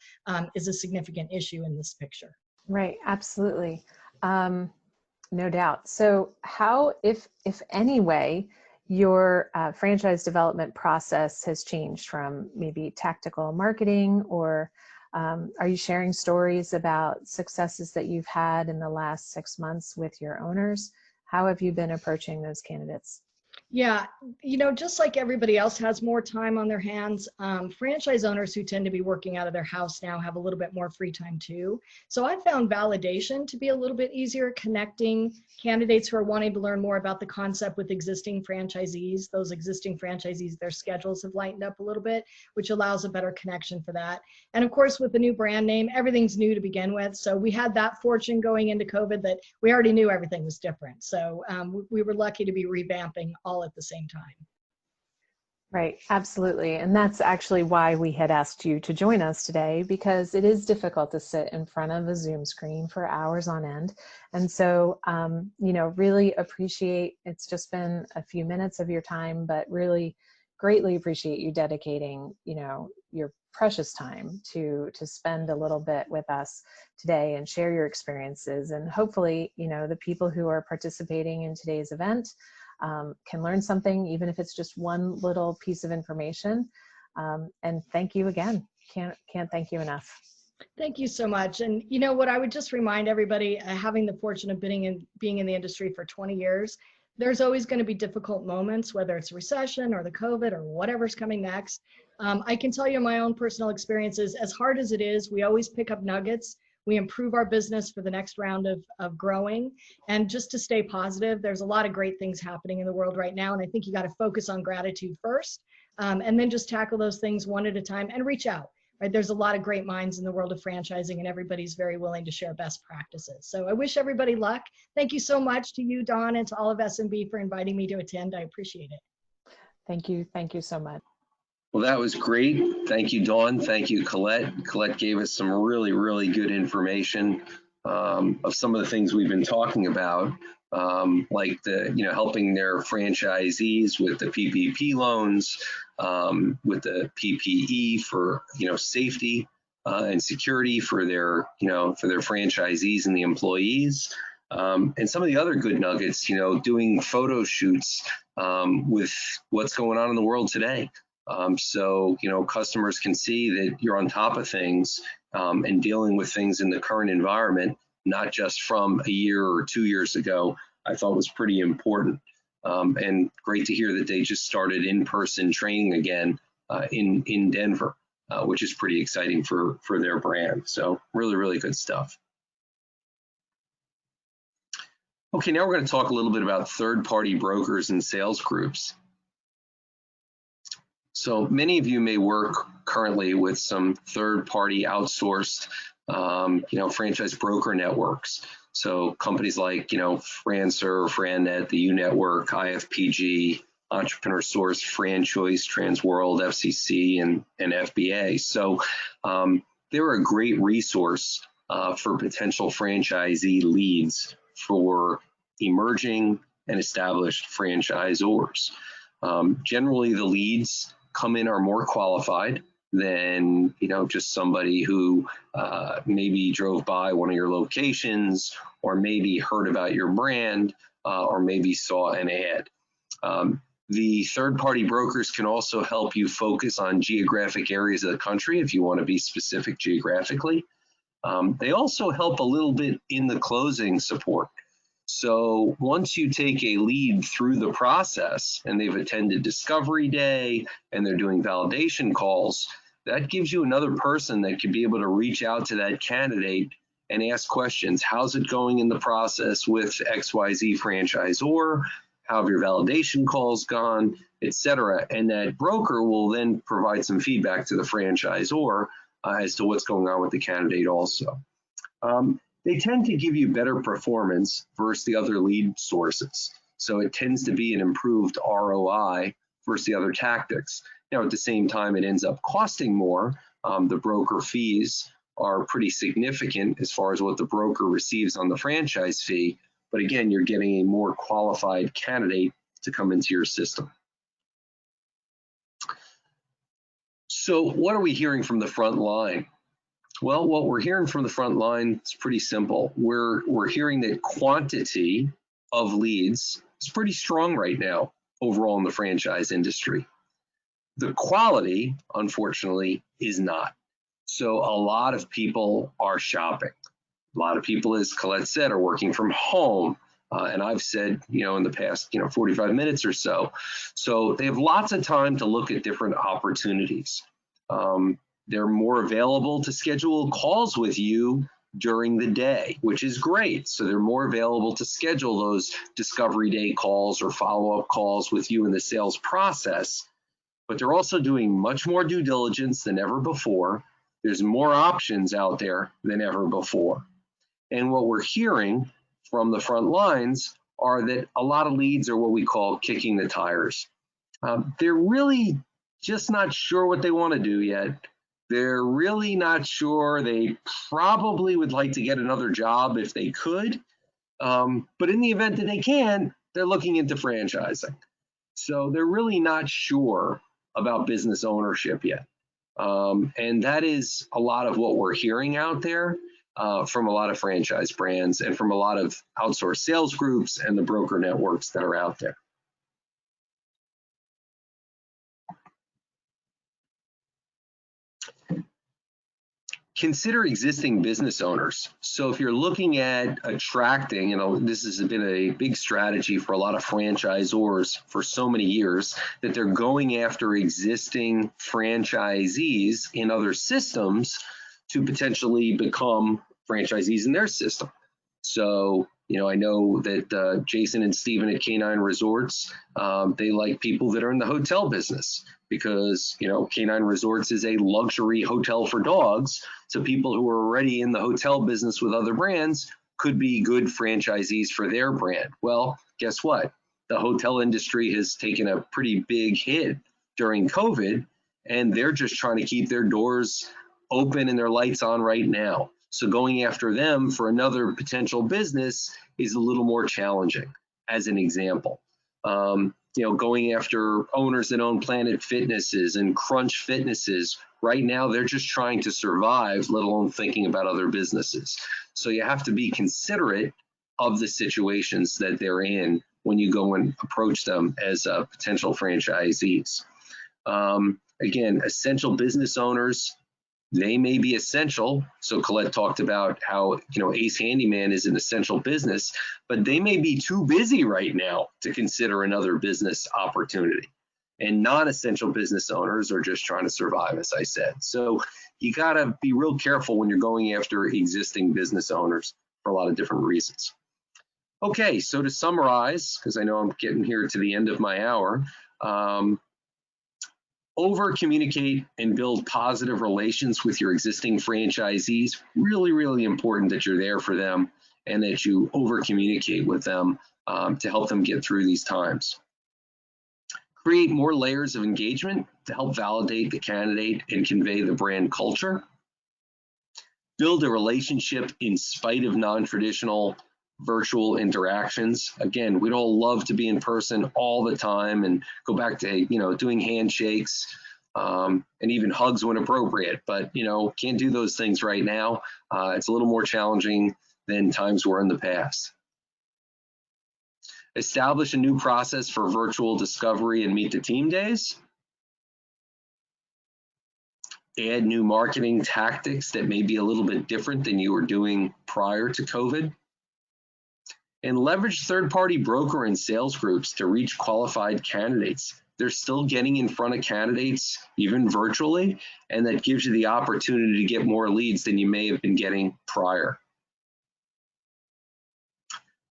is a significant issue in this picture. Right, absolutely. No doubt. So how, if any way, your franchise development process has changed from maybe tactical marketing, or are you sharing stories about successes that you've had in the last 6 months with your owners? How have you been approaching those candidates? Yeah, just like everybody else has more time on their hands, franchise owners who tend to be working out of their house now have a little bit more free time too. So I found validation to be a little bit easier, connecting candidates who are wanting to learn more about the concept with existing franchisees. Those existing franchisees, their schedules have lightened up a little bit, which allows a better connection for that. And of course, with the new brand name, everything's new to begin with. So we had that fortune going into COVID that we already knew everything was different. So we were lucky to be revamping all at the same time. Right, absolutely. And that's actually why we had asked you to join us today, because it is difficult to sit in front of a Zoom screen for hours on end. And so, really appreciate, it's just been a few minutes of your time, but really greatly appreciate you dedicating, your precious time to spend a little bit with us today and share your experiences. And hopefully, the people who are participating in today's event can learn something, even if it's just one little piece of information. And thank you again. Can't thank you enough. Thank you so much. And what I would just remind everybody, having the fortune of being in the industry for 20 years, there's always going to be difficult moments, whether it's recession or the COVID or whatever's coming next. I can tell you my own personal experiences, as hard as it is, we always pick up nuggets. We improve our business for the next round of growing. And just to stay positive, there's a lot of great things happening in the world right now. And I think you got to focus on gratitude first, and then just tackle those things one at a time and reach out. Right? There's a lot of great minds in the world of franchising, and everybody's very willing to share best practices. So I wish everybody luck. Thank you so much to you, Dawn, and to all of SMB for inviting me to attend. I appreciate it. Thank you. Thank you so much. Well, that was great. Thank you, Dawn. Thank you, Colette. Colette gave us some really, really good information of some of the things we've been talking about, like helping their franchisees with the PPP loans, with the PPE for safety and security for their franchisees and the employees, and some of the other good nuggets. Doing photo shoots with what's going on in the world today. So customers can see that you're on top of things and dealing with things in the current environment, not just from a year or 2 years ago. I thought was pretty important, and great to hear that they just started in-person training again in Denver, which is pretty exciting for their brand. So really, really good stuff. Okay, now we're going to talk a little bit about third-party brokers and sales groups. So many of you may work currently with some third-party outsourced, franchise broker networks. So companies like, FranServe, FranNet, the U Network, IFPG, Entrepreneur Source, FranChoice, Transworld, FCC, and FBA. So they're a great resource for potential franchisee leads for emerging and established franchisors. Generally, the leads come in are more qualified than just somebody who maybe drove by one of your locations, or maybe heard about your brand, or maybe saw an ad. The third-party brokers can also help you focus on geographic areas of the country if you want to be specific geographically. They also help a little bit in the closing support. So once you take a lead through the process and they've attended discovery day and they're doing validation calls, that gives you another person that could be able to reach out to that candidate and ask questions. How's it going in the process with XYZ franchisor? How have your validation calls gone, etc. And that broker will then provide some feedback to the franchisor as to what's going on with the candidate also. They tend to give you better performance versus the other lead sources. So it tends to be an improved ROI versus the other tactics. Now, at the same time, it ends up costing more. The broker fees are pretty significant as far as what the broker receives on the franchise fee. But again, you're getting a more qualified candidate to come into your system. So what are we hearing from the front line? Well, what we're hearing from the front line is pretty simple. We're hearing that quantity of leads is pretty strong right now overall in the franchise industry. The quality, unfortunately, is not. So a lot of people are shopping. A lot of people, as Colette said, are working from home. And I've said, in the past, 45 minutes or so. So they have lots of time to look at different opportunities. They're more available to schedule calls with you during the day, which is great. So they're more available to schedule those discovery day calls or follow-up calls with you in the sales process. But they're also doing much more due diligence than ever before. There's more options out there than ever before. And what we're hearing from the front lines are that a lot of leads are what we call kicking the tires. They're really just not sure what they want to do yet. They're really not sure. They probably would like to get another job if they could. But in the event that they can, they're looking into franchising. So they're really not sure about business ownership yet. And that is a lot of what we're hearing out there from a lot of franchise brands and from a lot of outsourced sales groups and the broker networks that are out there. Consider existing business owners. So if you're looking at attracting, this has been a big strategy for a lot of franchisors for so many years, that they're going after existing franchisees in other systems to potentially become franchisees in their system. So, I know that Jason and Steven at K9 Resorts, they like people that are in the hotel business because, K9 Resorts is a luxury hotel for dogs. So people who are already in the hotel business with other brands could be good franchisees for their brand. Well, guess what? The hotel industry has taken a pretty big hit during COVID, and they're just trying to keep their doors open and their lights on right now. So going after them for another potential business is a little more challenging, as an example. Going after owners that own Planet Fitnesses and Crunch Fitnesses, right now they're just trying to survive, let alone thinking about other businesses. So you have to be considerate of the situations that they're in when you go and approach them as potential franchisees. Again, essential business owners, they may be essential. So Colette talked about how, Ace Handyman is an essential business, but they may be too busy right now to consider another business opportunity. And non-essential business owners are just trying to survive, as I said. So you got to be real careful when you're going after existing business owners for a lot of different reasons. Okay, so to summarize, because I know I'm getting here to the end of my hour, over communicate and build positive relations with your existing franchisees. Really, really important that you're there for them and that you over communicate with them to help them get through these times. Create more layers of engagement to help validate the candidate and convey the brand culture. Build a relationship in spite of non-traditional virtual interactions. Again, we'd all love to be in person all the time and go back to, doing handshakes and even hugs when appropriate, but, can't do those things right now. It's a little more challenging than times were in the past. Establish a new process for virtual discovery and meet the team days. Add new marketing tactics that may be a little bit different than you were doing prior to COVID. And leverage third-party broker and sales groups to reach qualified candidates. They're still getting in front of candidates, even virtually, and that gives you the opportunity to get more leads than you may have been getting prior.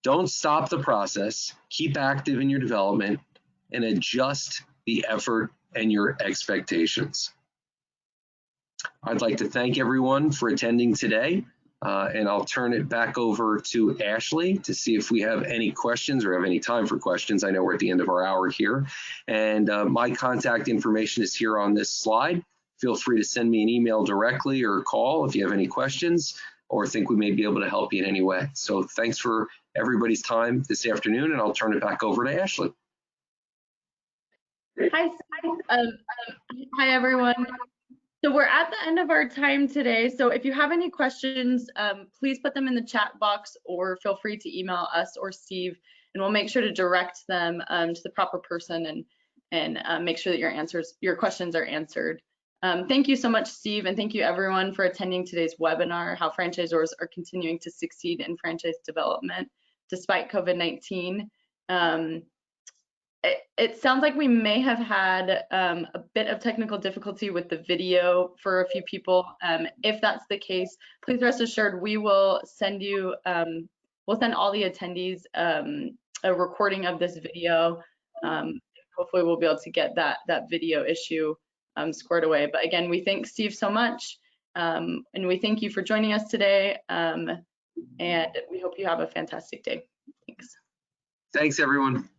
Don't stop the process, keep active in your development, and adjust the effort and your expectations. I'd like to thank everyone for attending today, and I'll turn it back over to Ashley to see if we have any questions or have any time for questions. I know we're at the end of our hour here, and my contact information is here on this slide. Feel free to send me an email directly or call if you have any questions or think we may be able to help you in any way. So thanks for everybody's time this afternoon, and I'll turn it back over to Ashley. Hi, everyone. So we're at the end of our time today. So if you have any questions, please put them in the chat box or feel free to email us or Steve, and we'll make sure to direct them to the proper person and make sure that your questions are answered. Thank you so much, Steve, and thank you everyone for attending today's webinar, How Franchisors Are Continuing to Succeed in Franchise Development Despite COVID-19. It sounds like we may have had a bit of technical difficulty with the video for a few people. If that's the case, please rest assured we will send you, we'll send all the attendees a recording of this video. Hopefully we'll be able to get that video issue squared away. But again, we thank Steve so much, and we thank you for joining us today, and we hope you have a fantastic day. Thanks. Thanks, everyone.